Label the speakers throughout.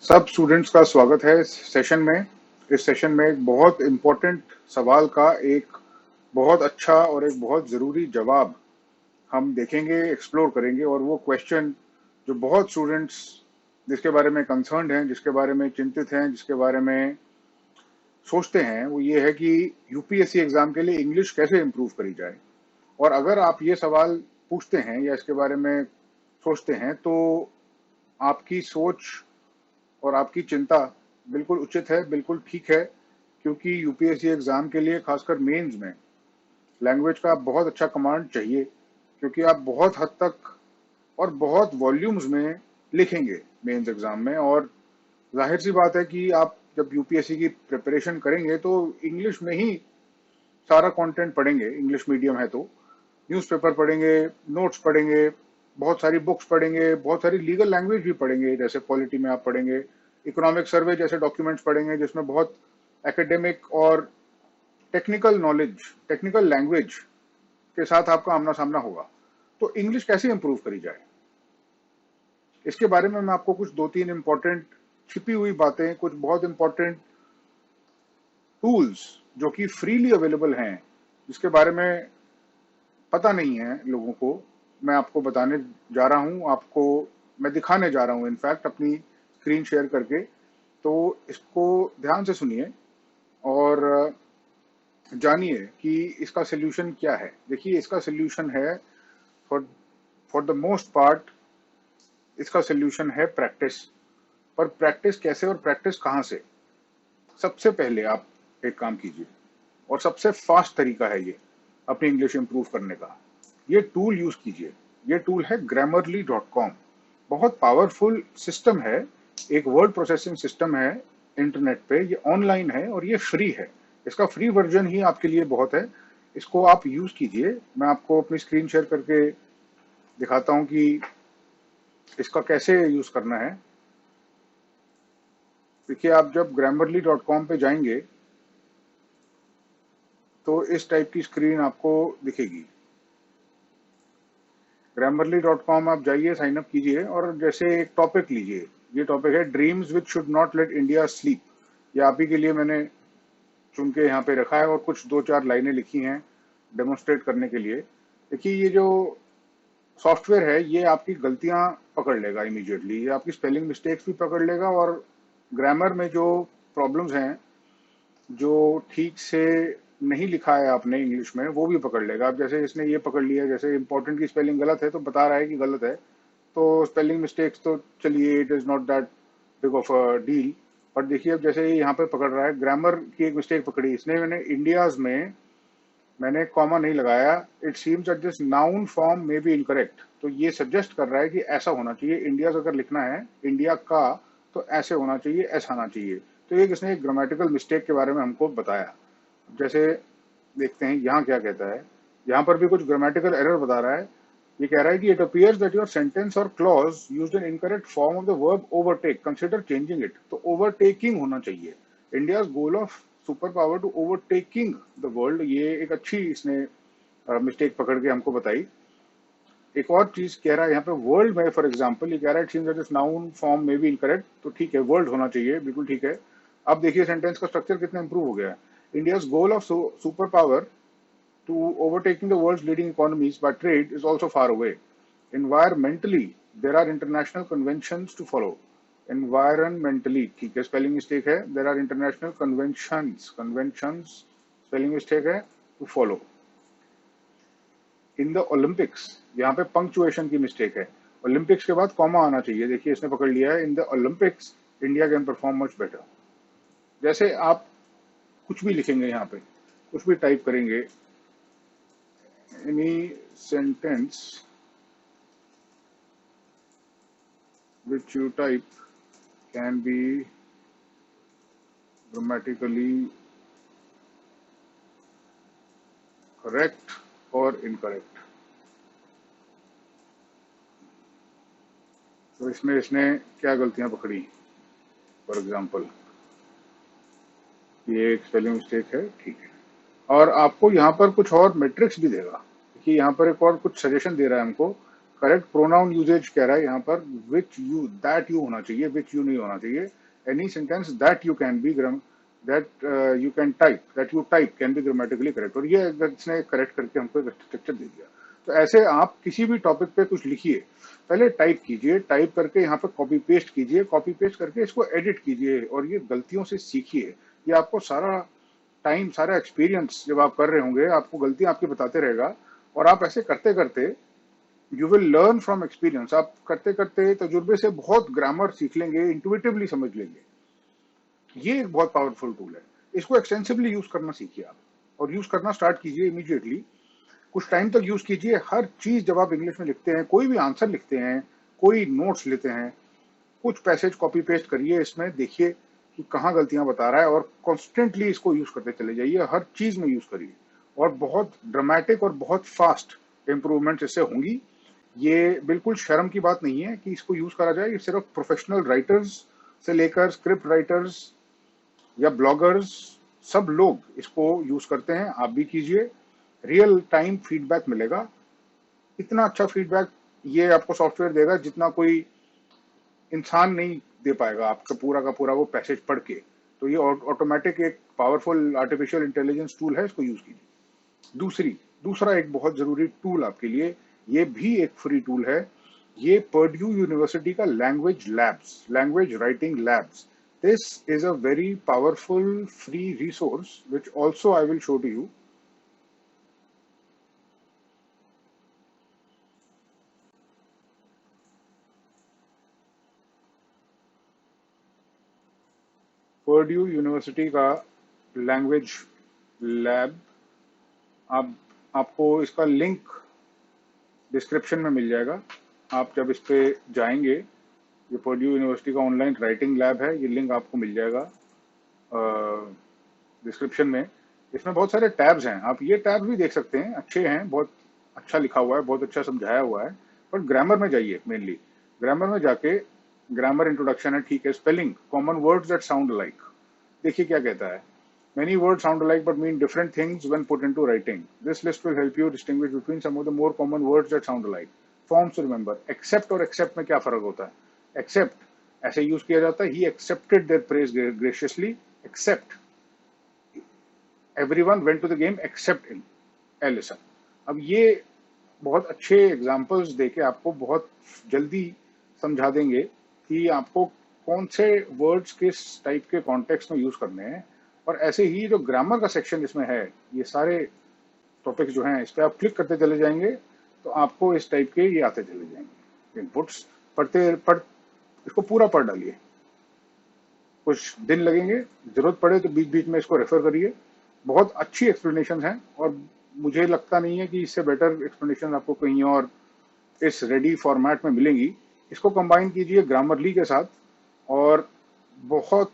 Speaker 1: सब स्टूडेंट्स का स्वागत है इस सेशन में। इस सेशन में एक बहुत इम्पोर्टेंट सवाल का एक बहुत अच्छा और एक बहुत ज़रूरी जवाब हम देखेंगे, एक्सप्लोर करेंगे। और वो क्वेश्चन जो बहुत स्टूडेंट्स जिसके बारे में कंसर्न्ड हैं, जिसके बारे में चिंतित हैं, जिसके बारे में सोचते हैं, वो ये है कि यूपीएससी एग्जाम के लिए इंग्लिश कैसे इम्प्रूव करी जाए। और अगर आप ये सवाल पूछते हैं या इसके बारे में सोचते हैं तो आपकी सोच और आपकी चिंता बिल्कुल उचित है, बिल्कुल ठीक है। क्योंकि यूपीएससी एग्जाम के लिए खासकर मेंस में लैंग्वेज का बहुत अच्छा कमांड चाहिए, क्योंकि आप बहुत हद तक और बहुत वॉल्यूम्स में लिखेंगे मेंस एग्जाम में। और जाहिर सी बात है कि आप जब यूपीएससी की प्रिपरेशन करेंगे तो इंग्लिश में ही सारा कंटेंट पढ़ेंगे। इंग्लिश मीडियम है तो न्यूज़पेपर पढ़ेंगे, नोट्स पढ़ेंगे, बहुत सारी बुक्स पढ़ेंगे, बहुत सारी लीगल लैंग्वेज भी पढ़ेंगे, जैसे पॉलिटी में आप पढ़ेंगे, इकोनॉमिक सर्वे जैसे डॉक्यूमेंट्स पढ़ेंगे जिसमें बहुत एकेडमिक और टेक्निकल नॉलेज, टेक्निकल लैंग्वेज के साथ आपका आमना सामना होगा। तो इंग्लिश कैसे इंप्रूव करी जाए, इसके बारे में मैं आपको कुछ दो तीन इंपॉर्टेंट छिपी हुई बातें, कुछ बहुत इंपॉर्टेंट टूल्स जो कि फ्रीली अवेलेबल हैं, जिसके बारे में पता नहीं है लोगों को, मैं आपको बताने जा रहा हूं। आपको मैं दिखाने जा रहा हूं इनफैक्ट अपनी स्क्रीन शेयर करके। तो इसको ध्यान से सुनिए और जानिए कि इसका सोल्यूशन क्या है। देखिए, इसका सोल्यूशन है for for the most part इसका सोल्यूशन है प्रैक्टिस। पर प्रैक्टिस कैसे और प्रैक्टिस कहाँ से? सबसे पहले आप एक काम कीजिए, और सबसे फास्ट तरीका है ये अपनी इंग्लिश इंप्रूव करने का। ये टूल यूज कीजिए। ये टूल है grammarly.com। बहुत पावरफुल सिस्टम है, एक वर्ड प्रोसेसिंग सिस्टम है इंटरनेट पे। ये ऑनलाइन है और ये फ्री है। इसका फ्री वर्जन ही आपके लिए बहुत है। इसको आप यूज कीजिए। मैं आपको अपनी स्क्रीन शेयर करके दिखाता हूं कि इसका कैसे यूज करना है। देखिए, आप जब grammarly.com पे जाएंगे तो इस टाइप की स्क्रीन आपको दिखेगी। grammarly.com आप जाइए, साइन अप कीजिए और जैसे एक टॉपिक लीजिए। ये टॉपिक है dreams which should not let India sleep. ये आप ही के लिए मैंने चुन के यहाँ पे रखा है और कुछ दो चार लाइनें लिखी हैं डेमोन्स्ट्रेट करने के लिए। देखिए, ये जो सॉफ्टवेयर है ये आपकी गलतियां पकड़ लेगा इमीडिएटली। ये आपकी स्पेलिंग मिस्टेक्स भी पकड़ लेगा और ग्रामर में जो प्रॉब्लम्स हैं, जो ठीक से नहीं लिखा है आपने इंग्लिश में, वो भी पकड़ लेगा। अब जैसे इसने ये पकड़ लिया, जैसे इंपॉर्टेंट की स्पेलिंग गलत है तो बता रहा है कि गलत है। तो स्पेलिंग मिस्टेक्स तो चलिए, it is not that big of a deal. But देखिए, अब जैसे यहाँ पे पकड़ रहा है, ग्रामर की एक मिस्टेक पकड़ी इसने। मैंने कॉमा नहीं लगाया। It seems that this noun form may be incorrect. तो ये सजेस्ट कर रहा है कि ऐसा होना चाहिए, इंडिया अगर लिखना है, इंडिया का, तो ऐसे होना चाहिए, ऐसा आना चाहिए। तो एक इसने एक ग्रामेटिकल मिस्टेक के बारे में हमको बताया। जैसे देखते हैं यहाँ क्या कहता है। यहाँ पर भी कुछ ग्रामेटिकल एरर बता रहा है। ये कह रहा है कि it appears that your sentence or clause used an incorrect form of the verb overtake, consider changing it. तो ओवरटेकिंग होना चाहिए। India's goal of super power to overtaking the world, ये एक अच्छी इसने मिस्टेक पकड़ के हमको बताई। एक और चीज कह रहा है यहाँ पे, वर्ल्ड में फॉर एग्जाम्पल ये कह रहा है seems that this noun form may be incorrect. तो ठीक है, वर्ल्ड होना चाहिए, बिल्कुल ठीक है। अब देखिए सेंटेंस का स्ट्रक्चर कितना इंप्रूव हो गया है। India's goal of super power to overtaking the world's leading economies by trade is also far away. Environmentally, there are international conventions to follow. Environmentally, ठीक है, स्पेलिंग मिस्टेक है। There are international conventions spelling mistake है, to follow. In the Olympics, यहाँ पे punctuation की mistake है। Olympics के बाद कॉमा आना चाहिए। देखिए, इसने पकड़ लिया है, in the Olympics India can perform much better. जैसे आप कुछ भी लिखेंगे यहाँ पे, कुछ भी टाइप करेंगे, any sentence which you type can be grammatically correct or incorrect। तो इसमें इसने क्या गलतियां पकड़ी? फॉर एग्जाम्पल, ये एक स्पेलिंग मिस्टेक है, ठीक है। और आपको यहाँ पर कुछ और मैट्रिक्स भी देगा। देखिए, यहाँ पर एक और कुछ सजेशन दे रहा है हमको करेक्ट प्रोनाउन यूजेज कह रहा है यहाँ पर, विच यू, दैट यू होना चाहिए, विच यू नहीं होना चाहिए। Any sentence that you can be that you can type, that you type can be grammatically correct. और ये इसने करेक्ट करके हमको एक स्ट्रक्चर दे दिया। तो ऐसे आप किसी भी टॉपिक पे कुछ लिखिए, पहले टाइप कीजिए, टाइप करके यहाँ पे कॉपी पेस्ट कीजिए, कॉपी पेस्ट करके इसको एडिट कीजिए और ये गलतियों से सीखिए। ये आपको सारा टाइम, सारा एक्सपीरियंस जब आप कर रहे होंगे, आपको गलतियां आपकी बताते रहेगा। और आप ऐसे करते करते you will learn from experience. आप करते करते तजुर्बे से बहुत ग्रामर सीख लेंगे, इंटुइटिवली समझ लेंगे। ये एक बहुत पावरफुल टूल है, इसको एक्सटेंसिवली यूज करना सीखिए आप, और यूज करना स्टार्ट कीजिए इमीडिएटली। कुछ टाइम तक यूज कीजिए। हर चीज जब आप इंग्लिश में लिखते हैं, कोई भी आंसर लिखते हैं, कोई नोट्स लेते हैं, कुछ पैसेज कॉपी पेस्ट करिए, इसमें देखिए कि कहाँ गलतियां बता रहा है, और कॉन्स्टेंटली इसको यूज करते चले जाइए, हर चीज में यूज करिए। और बहुत ड्रामेटिक और बहुत फास्ट इंप्रूवमेंट इससे होंगी। ये बिल्कुल शर्म की बात नहीं है कि इसको यूज करा जाए। ये सिर्फ प्रोफेशनल राइटर्स से लेकर स्क्रिप्ट राइटर्स या ब्लॉगर्स, सब लोग इसको यूज करते हैं। आप भी कीजिए, रियल टाइम फीडबैक मिलेगा। इतना अच्छा फीडबैक ये आपको सॉफ्टवेयर देगा जितना कोई इंसान नहीं दे पाएगा आपका पूरा का पूरा वो पैसेज पढ़ के। तो ये ऑटोमेटिक एक पावरफुल आर्टिफिशियल इंटेलिजेंस टूल है, इसको यूज कीजिए। दूसरा एक बहुत जरूरी टूल आपके लिए, ये भी एक फ्री टूल है, ये पर्ड्यू यूनिवर्सिटी का language writing labs. This is a very powerful free resource which also I will show to you. Purdue university का लैंग्वेज लैब, आप आपको इसका लिंक डिस्क्रिप्शन में मिल जाएगा। आप जब इस पे जाएंगे, ये पर्ड्यू यूनिवर्सिटी का ऑनलाइन राइटिंग लैब है, ये लिंक आपको मिल जाएगा डिस्क्रिप्शन में। इसमें बहुत सारे टैब्स हैं, आप ये टैब भी देख सकते हैं, अच्छे हैं, बहुत अच्छा लिखा हुआ है, बहुत अच्छा समझाया हुआ है। पर ग्रामर में जाइए, मेनली ग्रामर में जाके, ग्रामर इंट्रोडक्शन है, ठीक है, spelling, common words that sound like, देखिए क्या कहता है। Many words sound alike but mean different things when put into writing. This list will help you distinguish between some of the more common words that sound alike. Forms to remember. Accept और accept में क्या फर्क होता है? Accept ऐसे use किया जाता है, he accepted their praise graciously. Accept, everyone went to the game except him, Ellison. अब ये बहुत अच्छे एग्जाम्पल्स देके आपको बहुत जल्दी समझा देंगे कि आपको कौन से वर्ड्स किस टाइप के कॉन्टेक्स्ट में यूज करने हैं। और ऐसे ही जो ग्रामर का सेक्शन इसमें है, ये सारे टॉपिक्स जो हैं, इस पर आप क्लिक करते चले जाएंगे तो आपको इस टाइप के ये आते चले जाएंगे इनपुट्स। पढ़ इसको पूरा पढ़ डालिए, कुछ दिन लगेंगे, जरूरत पड़े तो बीच बीच में इसको रेफर करिए। बहुत अच्छी एक्सप्लेनेशन है, और मुझे लगता नहीं है कि इससे बेटर एक्सप्लेनेशन आपको कहीं और इस रेडी फॉर्मेट में मिलेंगी। इसको कंबाइन कीजिए ग्रामरली के साथ, और बहुत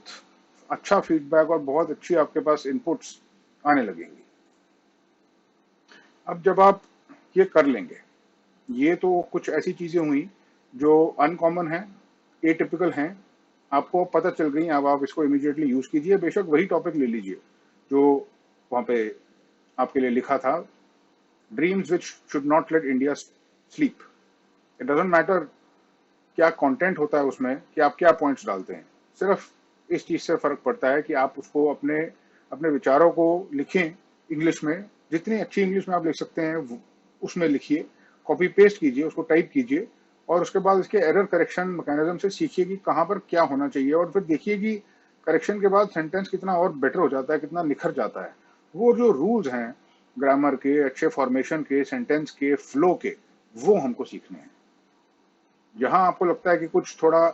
Speaker 1: अच्छा फीडबैक और बहुत अच्छी आपके पास इनपुट्स आने लगेंगी। अब जब आप ये कर लेंगे, ये तो कुछ ऐसी चीजें हुई जो अनकॉमन है, एटिपिकल हैं, आपको पता चल गई। अब आप इसको इमीडिएटली यूज कीजिए। बेशक वही टॉपिक ले लीजिए जो वहां पे आपके लिए लिखा था, dreams which should not let India sleep. It doesn't matter क्या कंटेंट होता है उसमें, कि आप क्या पॉइंट्स डालते हैं, सिर्फ इस चीज से फर्क पड़ता है कि आप उसको अपने अपने विचारों को लिखें इंग्लिश में। जितनी अच्छी इंग्लिश में आप लिख सकते हैं उसमें लिखिए, कॉपी पेस्ट कीजिए, उसको टाइप कीजिए, और उसके बाद इसके एरर करेक्शन मैकेनिज्म से सीखिए कि कहाँ पर क्या होना चाहिए, और फिर देखिए कि करेक्शन के बाद सेंटेंस कितना और बेटर हो जाता है, कितना निखर जाता है। वो जो रूल्स हैं ग्रामर के, अच्छे फॉर्मेशन के, सेंटेंस के, फ्लो के, वो हमको सीखने हैं। जहां आपको लगता है कि कुछ थोड़ा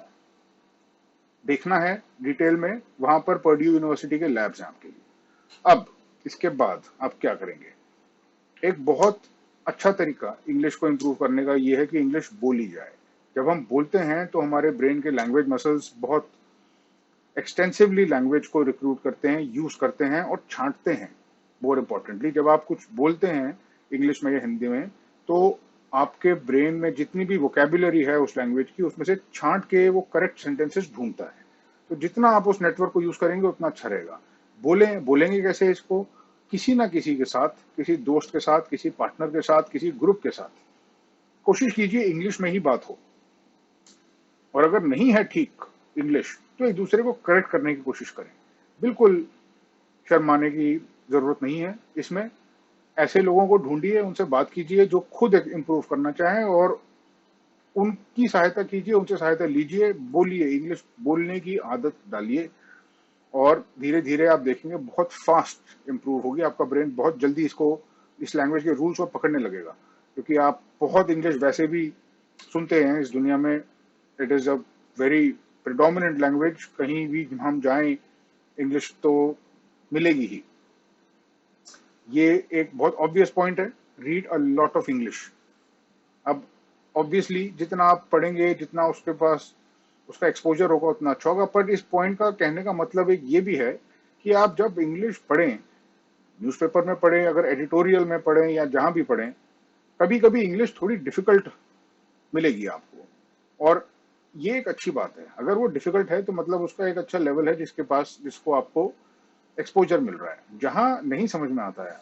Speaker 1: देखना है डिटेल में, वहां पर पर्ड्यू यूनिवर्सिटी के लैब्स हैं आपके लिए। अब इसके बाद आप क्या करेंगे, एक बहुत अच्छा तरीका इंग्लिश को इम्प्रूव करने का ये है कि इंग्लिश बोली जाए। जब हम बोलते हैं तो हमारे ब्रेन के लैंग्वेज मसल्स बहुत एक्सटेंसिवली लैंग्वेज को रिक्रूट करते हैं, यूज करते हैं और छांटते हैं। मोर इम्पोर्टेंटली, जब आप कुछ बोलते हैं इंग्लिश में या हिंदी में, तो आपके ब्रेन में जितनी भी वोकेबुलरी है उस लैंग्वेज की, उसमें से छांट के वो करेक्ट सेंटेंसेस ढूंढता है। तो जितना आप उस नेटवर्क को यूज करेंगे उतना अच्छा रहेगा। बोलेंगे कैसे इसको, किसी ना किसी के साथ, किसी दोस्त के साथ, किसी पार्टनर के साथ, किसी ग्रुप के साथ, कोशिश कीजिए इंग्लिश में ही बात हो, और अगर नहीं है ठीक इंग्लिश तो एक दूसरे को करेक्ट करने की कोशिश करें। बिल्कुल शर्माने की जरूरत नहीं है इसमें। ऐसे लोगों को ढूंढिए, उनसे बात कीजिए जो खुद इम्प्रूव करना चाहें, और उनकी सहायता कीजिए, उनसे सहायता लीजिए, बोलिए, इंग्लिश बोलने की आदत डालिए, और धीरे धीरे आप देखेंगे बहुत फास्ट इम्प्रूव होगी। आपका ब्रेन बहुत जल्दी इस लैंग्वेज के रूल्स को पकड़ने लगेगा, क्योंकि आप बहुत इंग्लिश वैसे भी सुनते हैं इस दुनिया में। It is a very predominant language, कहीं भी हम जाएं इंग्लिश तो मिलेगी ही। ये एक बहुत ऑब्वियस पॉइंट है, read a lot of English. अब ऑब्वियसली जितना आप पढ़ेंगे, जितना उसके पास उसका एक्सपोजर होगा उतना अच्छा होगा। पर इस पॉइंट का कहने का मतलब एक ये भी है कि आप जब इंग्लिश पढ़ें, न्यूज़पेपर में पढ़ें, अगर एडिटोरियल में पढ़ें या जहां भी पढ़ें, कभी कभी इंग्लिश थोड़ी डिफिकल्ट मिलेगी आपको, और ये एक अच्छी बात है। अगर वो डिफिकल्ट है तो मतलब उसका एक अच्छा लेवल है जिसको आपको एक्सपोजर मिल रहा है। जहां नहीं समझ में आता है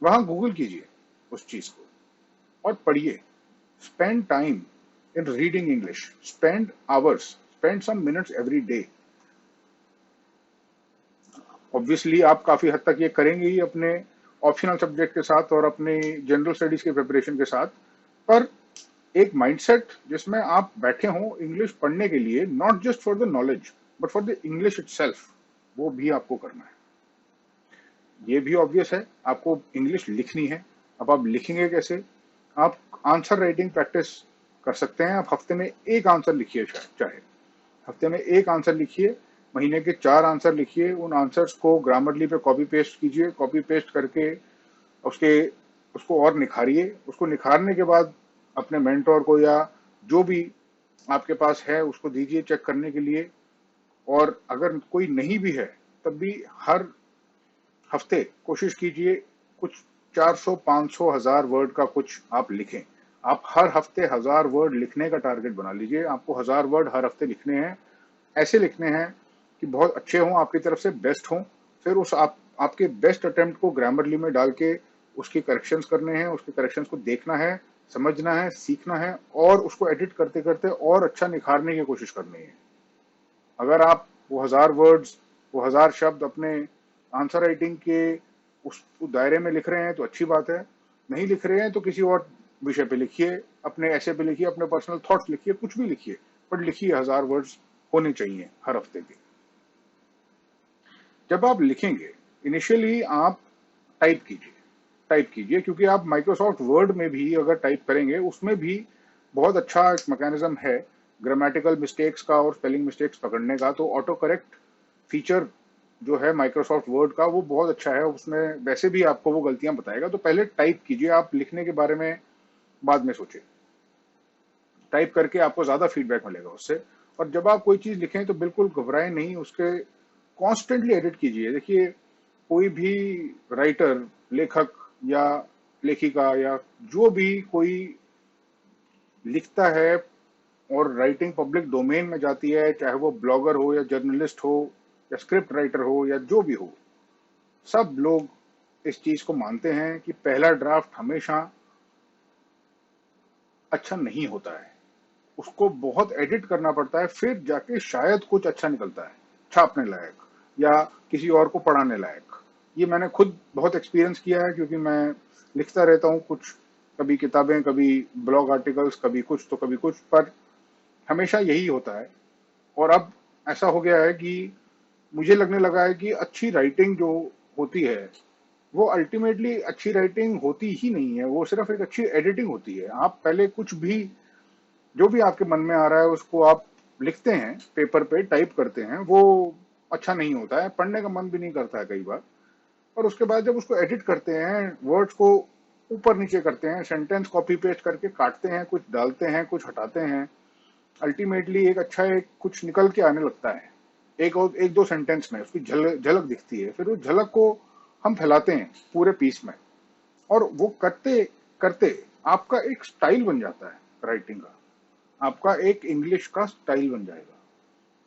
Speaker 1: वहां गूगल कीजिए उस चीज को और पढ़िए। Spend time in reading English, spend hours, spend some minutes every day. Obviously आप काफी हद तक ये करेंगे ही अपने ऑप्शनल सब्जेक्ट के साथ और अपने जनरल स्टडीज के प्रिपरेशन के साथ। पर एक माइंडसेट जिसमें आप बैठे हो इंग्लिश पढ़ने के लिए, not just for the knowledge but for the English itself, वो भी आपको करना है। ये भी ऑब्वियस है, आपको इंग्लिश लिखनी है। अब आप लिखेंगे कैसे? आप आंसर राइटिंग प्रैक्टिस कर सकते हैं। आप हफ्ते में एक आंसर लिखिए, चाहे हफ्ते में एक आंसर लिखिए, महीने के 4 आंसर लिखिए। उन आंसर्स को ग्रामरली पे कॉपी पेस्ट कीजिए, कॉपी पेस्ट करके उसके उसको और निखारिए। उसको निखारने के बाद अपने मेंटोर को या जो भी आपके पास है उसको दीजिए चेक करने के लिए। और अगर कोई नहीं भी है तब भी हर हफ्ते कोशिश कीजिए कुछ 400, 500, 1000 वर्ड का कुछ आप लिखें। आप हर हफ्ते 1000 वर्ड लिखने का टारगेट बना लीजिए। आपको 1000 वर्ड हर हफ्ते लिखने हैं। ऐसे लिखने हैं कि बहुत अच्छे हों, आपकी तरफ से बेस्ट हों। फिर आपके बेस्ट अटेम्प्ट को ग्रामरली में डाल के उसके करेक्शंस करने हैं, उसके करेक्शंस को देखना है, समझना है, सीखना है, और उसको एडिट करते करते और अच्छा निखारने की कोशिश करनी है। अगर आप वो 1000 वर्ड्स, वो 1000 शब्द अपने आंसर राइटिंग के उस दायरे में लिख रहे हैं तो अच्छी बात है। नहीं लिख रहे हैं तो किसी और विषय पे लिखिए, अपने ऐसे पे लिखिए, अपने पर्सनल थॉट्स लिखिए, कुछ भी लिखिए, पर लिखिए। 1000 वर्ड्स होने चाहिए हर हफ्ते के। जब आप लिखेंगे, इनिशियली आप टाइप कीजिए, टाइप कीजिए, क्योंकि आप माइक्रोसॉफ्ट वर्ड में भी अगर टाइप करेंगे उसमें भी बहुत अच्छा एक मैकेनिज्म है ग्रामेटिकल मिस्टेक्स का और स्पेलिंग मिस्टेक्स पकड़ने का। तो ऑटो करेक्ट फीचर जो है माइक्रोसॉफ्ट वर्ड का वो बहुत अच्छा है, उसमें वैसे भी आपको वो गलतियां बताएगा। तो पहले टाइप कीजिए, आप लिखने के बारे में बाद में सोचिए। टाइप करके आपको ज्यादा फीडबैक मिलेगा उससे। और जब आप कोई चीज लिखें तो बिल्कुल घबराएं नहीं, उसके कॉन्स्टेंटली एडिट कीजिए। देखिए, कोई भी राइटर, लेखक या लेखिका या जो भी कोई लिखता है और राइटिंग पब्लिक डोमेन में जाती है, चाहे वो ब्लॉगर हो या जर्नलिस्ट हो या स्क्रिप्ट राइटर हो या जो भी हो, सब लोग इस चीज को मानते हैं कि पहला ड्राफ्ट हमेशा अच्छा नहीं होता है। उसको बहुत एडिट करना पड़ता है, फिर जाके शायद कुछ अच्छा निकलता है, छापने लायक या किसी और को पढ़ाने लायक। ये मैंने खुद बहुत एक्सपीरियंस किया है, क्योंकि मैं लिखता रहता हूँ कुछ, कभी किताबें, कभी ब्लॉग आर्टिकल्स, कभी कुछ तो कभी कुछ, पर हमेशा यही होता है। और अब ऐसा हो गया है कि मुझे लगने लगा है कि अच्छी राइटिंग जो होती है वो अल्टीमेटली अच्छी राइटिंग होती ही नहीं है, वो सिर्फ एक अच्छी एडिटिंग होती है। आप पहले कुछ भी, जो भी आपके मन में आ रहा है उसको आप लिखते हैं, पेपर पे टाइप करते हैं, वो अच्छा नहीं होता है, पढ़ने का मन भी नहीं करता है कई बार। और उसके बाद जब उसको एडिट करते हैं, वर्ड्स को ऊपर नीचे करते हैं, सेंटेंस कॉपी पेस्ट करके काटते हैं, कुछ डालते हैं, कुछ हटाते हैं, अल्टीमेटली एक अच्छा एक कुछ निकल के आने लगता है। एक दो सेंटेंस में उसकी झलक दिखती है। फिर उस झलक को हम फैलाते हैं पूरे पीस में, और वो करते करते आपका एक स्टाइल बन जाता है राइटिंग का। आपका एक इंग्लिश का स्टाइल बन जाएगा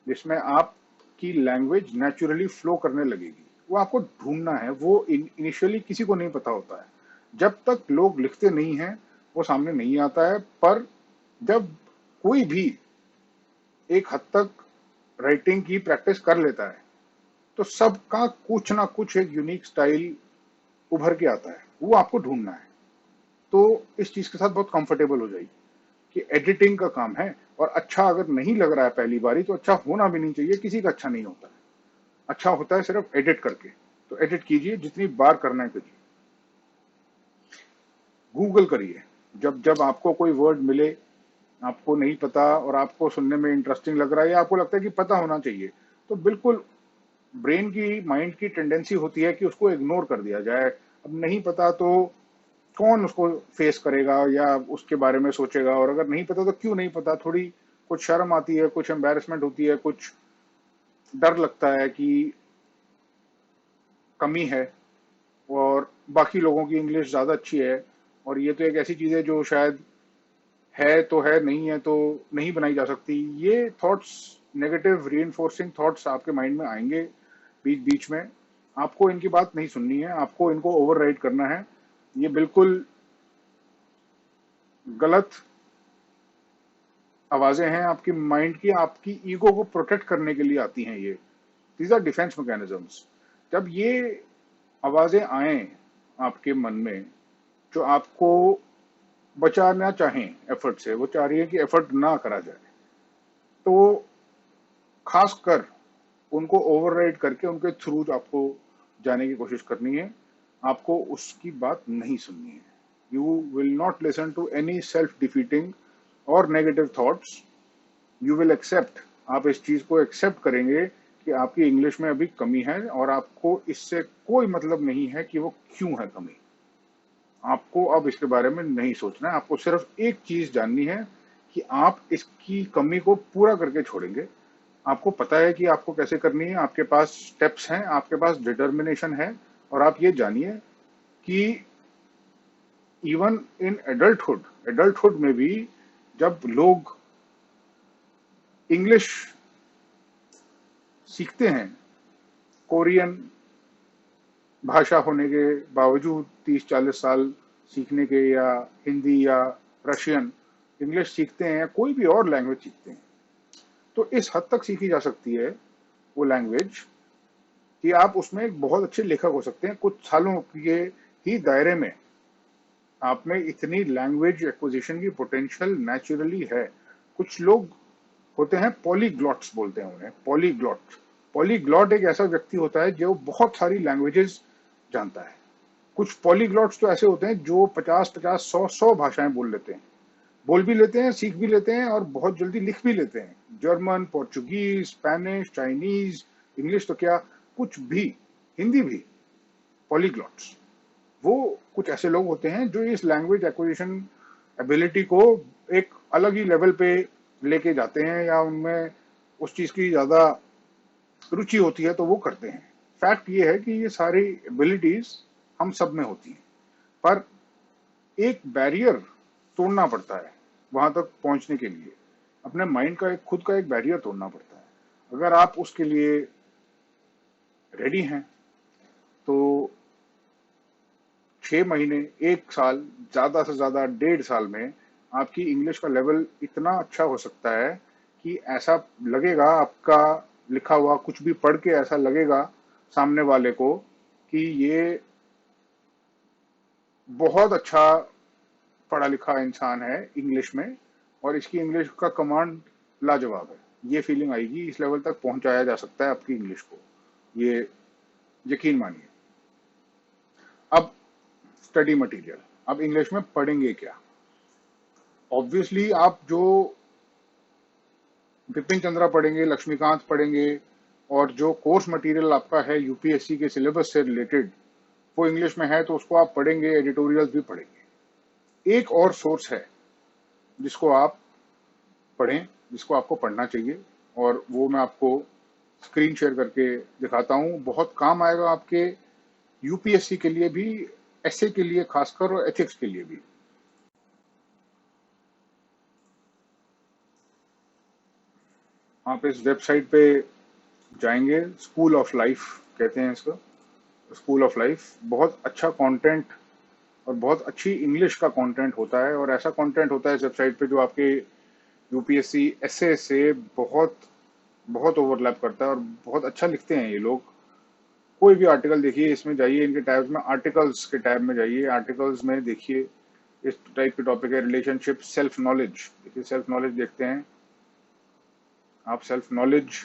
Speaker 1: जिसमें आपकी लैंग्वेज नेचुरली फ्लो करने लगेगी। वो आपको ढूंढना है, वो इनिशियली किसी को नहीं पता होता है। जब तक लोग लिखते नहीं हैं वो सामने नहीं आता है। पर जब कोई भी एक हद तक राइटिंग की प्रैक्टिस कर लेता है तो सबका कुछ ना कुछ एक यूनिक स्टाइल उभर के आता है, वो आपको ढूंढना है। तो इस चीज के साथ बहुत कंफर्टेबल हो जाइए कि एडिटिंग का काम है, और अच्छा अगर नहीं लग रहा है पहली बारी तो अच्छा होना भी नहीं चाहिए, किसी का अच्छा नहीं होता है। अच्छा होता है सिर्फ एडिट करके। तो एडिट कीजिए, जितनी बार करना है करिए। गूगल करिए। जब जब आपको कोई वर्ड मिले, आपको नहीं पता और आपको सुनने में इंटरेस्टिंग लग रहा है या आपको लगता है कि पता होना चाहिए, तो बिल्कुल ब्रेन की, माइंड की टेंडेंसी होती है कि उसको इग्नोर कर दिया जाए। अब नहीं पता तो कौन उसको फेस करेगा या उसके बारे में सोचेगा, और अगर नहीं पता तो क्यों नहीं पता, थोड़ी कुछ शर्म आती है, कुछ एम्बैरेसमेंट होती है, कुछ डर लगता है कि कमी है और बाकी लोगों की इंग्लिश ज्यादा अच्छी है। और ये तो एक ऐसी चीज है जो शायद है तो है, नहीं है तो नहीं बनाई जा सकती। ये थॉट्स, नेगेटिव रीइंफोर्सिंग थॉट्स आपके माइंड में आएंगे बीच बीच में। आपको इनकी बात नहीं सुननी है, आपको इनको ओवरराइड करना है। ये बिल्कुल गलत आवाजें हैं आपकी माइंड की, आपकी ईगो को प्रोटेक्ट करने के लिए आती हैं ये। These are defence mechanisms. जब ये आवाजें आए आपके मन में जो आपको बचाना चाहें एफर्ट से, वो चाह रही है कि एफर्ट ना करा जाए, तो खासकर उनको ओवरराइड करके उनके थ्रू आपको जाने की कोशिश करनी है। आपको उसकी बात नहीं सुननी है। You will not listen to any self defeating or negative thoughts. You will accept, आप इस चीज को एक्सेप्ट करेंगे कि आपकी इंग्लिश में अभी कमी है और आपको इससे कोई मतलब नहीं है कि वो क्यों है कमी। आपको अब इसके बारे में नहीं सोचना है, आपको सिर्फ एक चीज जाननी है कि आप इसकी कमी को पूरा करके छोड़ेंगे। आपको पता है कि आपको कैसे करनी है, आपके पास स्टेप्स हैं, आपके पास डिटर्मिनेशन है। और आप ये जानिए कि इवन इन एडल्टहुड में भी जब लोग इंग्लिश सीखते हैं, कोरियन भाषा होने के बावजूद 30-40 साल सीखने के, या हिंदी या रशियन इंग्लिश सीखते हैं, या कोई भी और लैंग्वेज सीखते हैं, तो इस हद तक सीखी जा सकती है वो लैंग्वेज कि आप उसमें एक बहुत अच्छे लेखक हो सकते हैं। कुछ सालों के ही दायरे में आप में इतनी लैंग्वेज एक्विजिशन की पोटेंशियल नेचुरली है। कुछ लोग होते हैं पॉलीग्लॉट्स, बोलते हैं उन्हें पॉलीग्लॉट। पॉलीग्लॉट एक ऐसा व्यक्ति होता है जो बहुत सारी लैंग्वेजेस जानता है। कुछ पॉलीग्लॉट्स तो ऐसे होते हैं जो 50-50, 100-100 भाषाएं बोल लेते हैं, बोल भी लेते हैं, सीख भी लेते हैं और बहुत जल्दी लिख भी लेते हैं। German, Portuguese, Spanish, Chinese, English तो क्या, कुछ भी, हिंदी भी। पॉलीग्लॉट्स वो कुछ ऐसे लोग होते हैं जो इस लैंग्वेज एक्विजिशन एबिलिटी को एक अलग ही लेवल पे लेके जाते हैं, या उनमें उस चीज की ज्यादा रुचि होती है तो वो करते हैं। फैक्ट ये है कि ये सारी एबिलिटीज हम सब में होती हैं, पर एक बैरियर तोड़ना पड़ता है वहां तक पहुंचने के लिए। अपने माइंड का एक खुद का एक बैरियर तोड़ना पड़ता है। अगर आप उसके लिए रेडी हैं तो 6 महीने, 1 साल, ज्यादा से ज्यादा 1.5 साल में आपकी इंग्लिश का लेवल इतना अच्छा हो सकता है कि ऐसा लगेगा, आपका लिखा हुआ कुछ भी पढ़ के ऐसा लगेगा सामने वाले को कि ये बहुत अच्छा पढ़ा लिखा इंसान है इंग्लिश में, और इसकी इंग्लिश का कमांड लाजवाब है। ये फीलिंग आएगी, इस लेवल तक पहुंचाया जा सकता है आपकी इंग्लिश को, ये यकीन मानिए। अब स्टडी मटेरियल, अब इंग्लिश में पढ़ेंगे क्या? ऑब्वियसली आप जो बिपिन चंद्रा पढ़ेंगे, लक्ष्मीकांत पढ़ेंगे, और जो कोर्स मटेरियल आपका है यूपीएससी के सिलेबस से रिलेटेड, वो इंग्लिश में है तो उसको आप पढ़ेंगे, एडिटोरियल्स भी पढ़ेंगे। एक और सोर्स है जिसको आप पढ़ें, जिसको आपको पढ़ना चाहिए, और वो मैं आपको स्क्रीन शेयर करके दिखाता हूँ। बहुत काम आएगा आपके यूपीएससी के लिए भी, एसए के लिए खासकर, और एथिक्स के लिए भी। आप इस वेबसाइट पे जाएंगे, स्कूल ऑफ लाइफ कहते हैं इसका, स्कूल ऑफ लाइफ। बहुत अच्छा कंटेंट और बहुत अच्छी इंग्लिश का कंटेंट होता है, और ऐसा कंटेंट होता है इस वेबसाइट पे जो आपके यूपीएससी एसए से बहुत बहुत ओवरलैप करता है, और बहुत अच्छा लिखते हैं ये लोग। कोई भी आर्टिकल देखिए, इसमें जाइए, इनके टैब्स में आर्टिकल्स के टैब में जाइए, आर्टिकल्स में देखिए इस टाइप के टॉपिक है, रिलेशनशिप, सेल्फ नॉलेज। देखिए सेल्फ नॉलेज देखते हैं आप, सेल्फ नॉलेज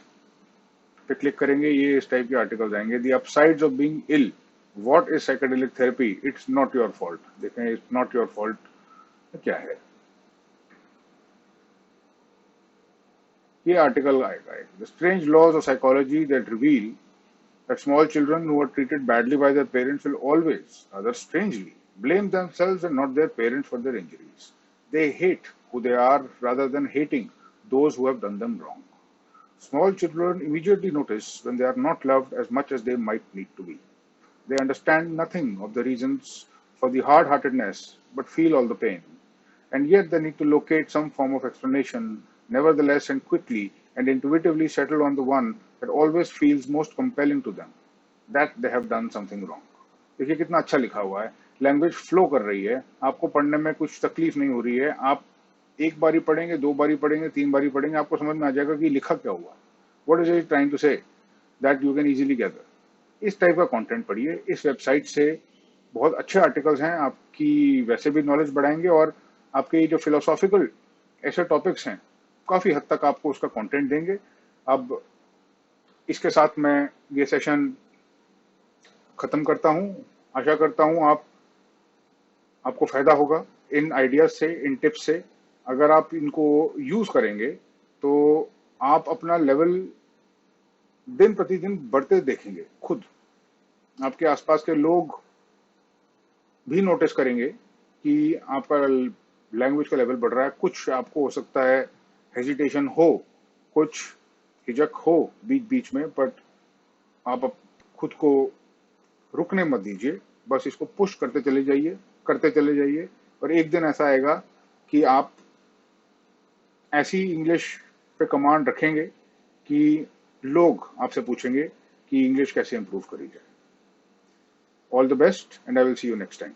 Speaker 1: पे क्लिक करेंगे, ये इस टाइप के आर्टिकल्स आएंगे। The upsides of being ill, what is psychedelic therapy, it's not your fault. देखें, इट्स नॉट योर फॉल्ट क्या है, ये आर्टिकल आएगा। The strange laws of psychology that reveal that small children who are treated badly by their parents will always, rather strangely, blame themselves and not their parents for their injuries. They hate who they are rather than hating those who have done them wrong. Small children immediately notice when they are not loved as much as they might need to be. They understand nothing of the reasons for the hard-heartedness but feel all the pain. And yet they need to locate some form of explanation, nevertheless and quickly and intuitively settle on the one that always feels most compelling to them, that they have done something wrong. देखिए कितना अच्छा लिखा हुआ है, language flow कर रही है, आपको पढ़ने में कुछ तकलीफ नहीं हो रही है। आप एक बारी पढ़ेंगे, दो बारी पढ़ेंगे, तीन बारी पढ़ेंगे, आपको समझ में आ जाएगा कि लिखा क्या हुआ, what is it trying to say, that you can easily gather. इस टाइप का कंटेंट पढ़िए। इस वेबसाइट से बहुत अच्छे आर्टिकल्स हैं, आपकी वैसे भी नॉलेज बढ़ाएंगे, और आपके जो फिलोसॉफिकल ऐसे टॉपिक्स हैं काफ़ी हद तक आपको उसका कंटेंट देंगे। अब इसके साथ मैं ये सेशन ख़त्म करता हूँ। आशा करता हूँ आपको फ़ायदा होगा इन आइडियाज़ से, इन टिप्स से। अगर आप इनको यूज़ करेंगे तो आप अपना लेवल दिन प्रतिदिन बढ़ते देखेंगे। खुद आपके आसपास के लोग भी नोटिस करेंगे कि आपका लैंग्वेज का लेवल बढ़ रहा है। कुछ आपको हो सकता है हेजिटेशन हो, कुछ हिचक हो बीच बीच में, बट आप खुद को रुकने मत दीजिए, बस इसको पुश करते चले जाइए, करते चले जाइए, और एक दिन ऐसा आएगा कि आप ऐसी इंग्लिश पे कमांड रखेंगे कि लोग आपसे पूछेंगे कि इंग्लिश कैसे इंप्रूव करी जाए। All the best and I will see you next time.